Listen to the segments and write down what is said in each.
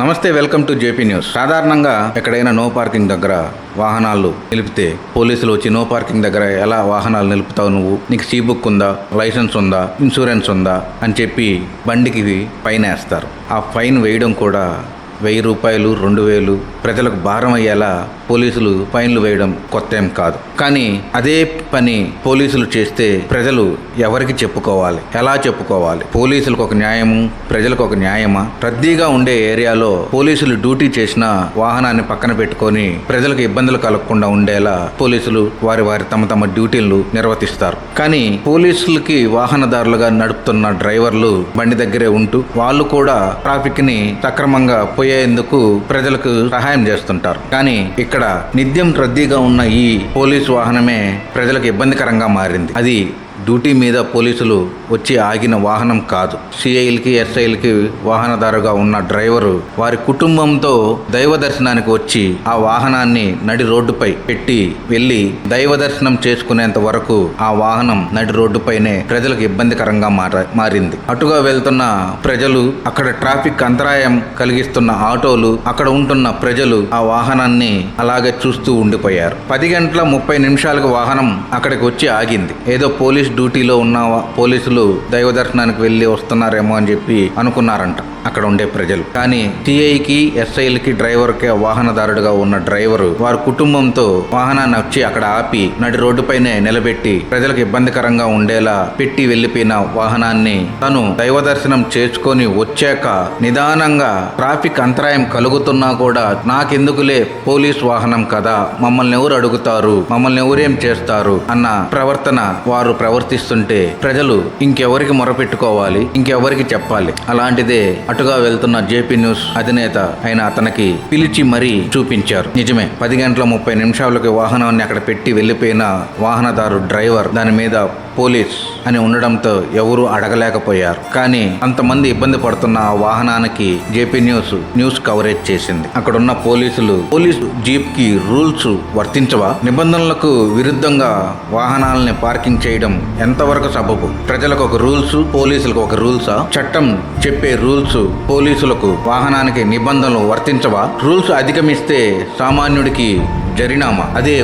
నమస్తే, welcome to JP news. సాధారణంగా ఎక్కడైనా నో పార్కింగ్ దగ్గర వాహనాలు నిలిపితే పోలీసులు వచ్చి నో పార్కింగ్ దగ్గర ఎలా వాహనాలు నిలుపుతావు, నువ్వు నీకు సీ బుక్ ఉందా, లైసెన్స్ ఉందా, ఇన్సూరెన్స్ ఉందా అని చెప్పి బండికి ఫైన్ వేస్తారు. ఆ ఫైన్ వేయడం కూడా 1000 రూపాయలు, 2000 ప్రజలకు భారం అయ్యేలా పోలీసులు ఫైన్లు వేయడం కొత్త ఏం కాదు. కానీ అదే పని పోలీసులు చేస్తే ప్రజలు ఎవరికి చెప్పుకోవాలి, ఎలా చెప్పుకోవాలి? పోలీసులకు ఒక న్యాయము, ప్రజలకు ఒక న్యాయమా? రద్దీగా ఉండే ఏరియాలో పోలీసులు డ్యూటీ చేసిన వాహనాన్ని పక్కన పెట్టుకొని ప్రజలకు ఇబ్బందులు కలగకుండా ఉండేలా పోలీసులు వారి తమ డ్యూటీలు నిర్వర్తిస్తారు. కానీ పోలీసులకి వాహనదారులుగా నడుపుతున్న డ్రైవర్లు బండి దగ్గరే ఉంటూ వాళ్ళు కూడా ట్రాఫిక్ ని సక్రమంగా పోయేందుకు ప్రజలకు సహాయం చేస్తుంటారు. కానీ ఇక్కడ నిత్యం రద్దీగా ఉన్న ఈ పోలీసు వాహనమే ప్రజలకు ఇబ్బందికరంగా మారింది. అది డ్యూటీ మీద పోలీసులు వచ్చి ఆగిన వాహనం కాదు. సిఐలకి, ఎస్ఐలకి వాహనదారుగా ఉన్న డ్రైవరు వారి కుటుంబంతో దైవ దర్శనానికి వచ్చి ఆ వాహనాన్ని నడి రోడ్డుపై పెట్టి వెళ్ళి దైవ దర్శనం చేసుకునేంత వరకు ఆ వాహనం నడి రోడ్డుపైనే ప్రజలకు ఇబ్బందికరంగా మారింది. అటుగా వెళ్తున్న ప్రజలు, అక్కడ ట్రాఫిక్ అంతరాయం కలిగిస్తున్న ఆటోలు, అక్కడ ఉంటున్న ప్రజలు ఆ వాహనాన్ని అలాగే చూస్తూ ఉండిపోయారు. 10:30 వాహనం అక్కడికి వచ్చి ఆగింది. ఏదో పోలీస్ డ్యూటీలో ఉన్న పోలీసులు దైవ దర్శనానికి వెళ్ళి వస్తున్నారేమో అని చెప్పి అనుకున్నారంట అక్కడ ఉండే ప్రజలు. కానీ సిఐకి, ఎస్ఐలకి, డ్రైవర్కి వాహనదారుడుగా ఉన్న డ్రైవరు వారి కుటుంబంతో వాహనాన్ని వచ్చి అక్కడ ఆపి నడి రోడ్డుపైనే నిలబెట్టి ప్రజలకు ఇబ్బందికరంగా ఉండేలా పెట్టి వెళ్ళిపోయిన వాహనాన్ని తను దైవ దర్శనం చేసుకొని వచ్చాక నిదానంగా ట్రాఫిక్ అంతరాయం కలుగుతున్నా కూడా నాకెందుకులే, పోలీస్ వాహనం కదా, మమ్మల్ని ఎవరు అడుగుతారు, మమ్మల్ని ఎవరేం చేస్తారు అన్న ప్రవర్తన వారు ప్రవర్తిస్తుంటే ప్రజలు ఇంకెవరికి మొరపెట్టుకోవాలి, ఇంకెవరికి చెప్పాలి? అలాంటిదే అటుగా వెళ్తున్న జేపీ న్యూస్ అధినేత అయిన అతనికి పిలిచి మరీ చూపించారు. నిజమే, 10:30 వాహనాన్ని అక్కడ పెట్టి వెళ్ళిపోయిన వాహనదారు డ్రైవర్ దాని మీద పోలీస్ అని ఉండడంతో ఎవరూ అడగలేకపోయారు. కానీ అంతమంది ఇబ్బంది పడుతున్న ఆ వాహనానికి జేపీ న్యూస్ కవరేజ్ చేసింది. అక్కడున్న పోలీసు జీప్ కి రూల్స్ వర్తించవా? నిబంధనలకు విరుద్ధంగా వాహనాలని పార్కింగ్ చేయడం ఎంతవరకు సబబు? ప్రజలకు ఒక రూల్స్, పోలీసులకు ఒక రూల్సా? చట్టం చెప్పే రూల్స్ పోలీసులకు, వాహనానికి నిబంధనలు వర్తించవా? రూల్స్ అధిగమిస్తే సామాన్యుడికి జరినామా. అదే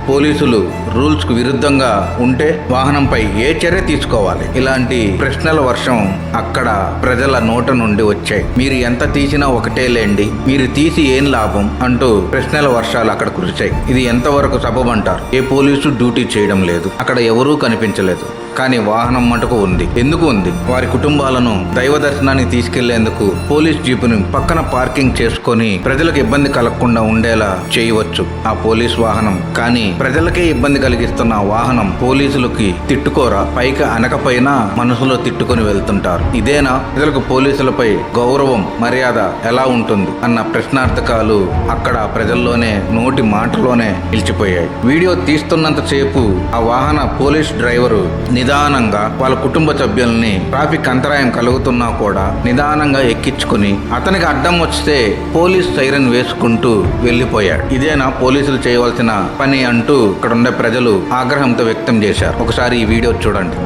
పోలీసులు రూల్స్ కు విరుద్ధంగా ఉంటే వాహనంపై ఏ చర్య తీసుకోవాలి? ఇలాంటి ప్రశ్నల వర్షం అక్కడ ప్రజల నోట నుండి వచ్చాయి. మీరు ఎంత తీసినా ఒకటే లేండి, మీరు తీసి ఏం లాభం అంటూ ప్రశ్నల వర్షాలు అక్కడ కురిచాయి. ఇది ఎంతవరకు సబబంటారు? ఏ పోలీసు డ్యూటీ చేయడం లేదు, అక్కడ ఎవరూ కనిపించలేదు. కానీ వాహనం మటుకు ఉంది. ఎందుకు ఉంది? వారి కుటుంబాలను దైవ దర్శనానికి తీసుకెళ్లేందుకు పోలీస్ జీపుని పక్కన పార్కింగ్ చేసుకొని ప్రజలకు ఇబ్బంది కలగకుండా ఉండేలా చేయవచ్చు ఆ పోలీస్ వాహనం. కానీ ప్రజలకే ఇబ్బంది కలిగిస్తున్న వాహనం పోలీసులకి తిట్టుకోరా? పైకి అనకపోయినా మనసులో తిట్టుకొని వెళ్తుంటారు. ఇదేనా ప్రజలకు పోలీసులపై గౌరవం, మర్యాద ఎలా ఉంటుంది అన్న ప్రశ్నార్థకాలు అక్కడ ప్రజల్లోనే నోటి మాటలోనే నిలిచిపోయాయి. వీడియో తీస్తున్నంతసేపు ఆ వాహన పోలీస్ డ్రైవరు నిదానంగా వాళ్ళ కుటుంబ సభ్యుల్ని ట్రాఫిక్ అంతరాయం కలుగుతున్నా కూడా నిదానంగా ఎక్కించుకుని అతనికి అడ్డం వస్తే పోలీస్ సైరన్ వేసుకుంటూ వెళ్ళిపోయాడు. ఇదేనా పోలీసులు చేయవలసిన పని అంటూ ఇక్కడ ఉండే ప్రజలు ఆగ్రహంతో వ్యక్తం చేశారు. ఒకసారి ఈ వీడియో చూడండి.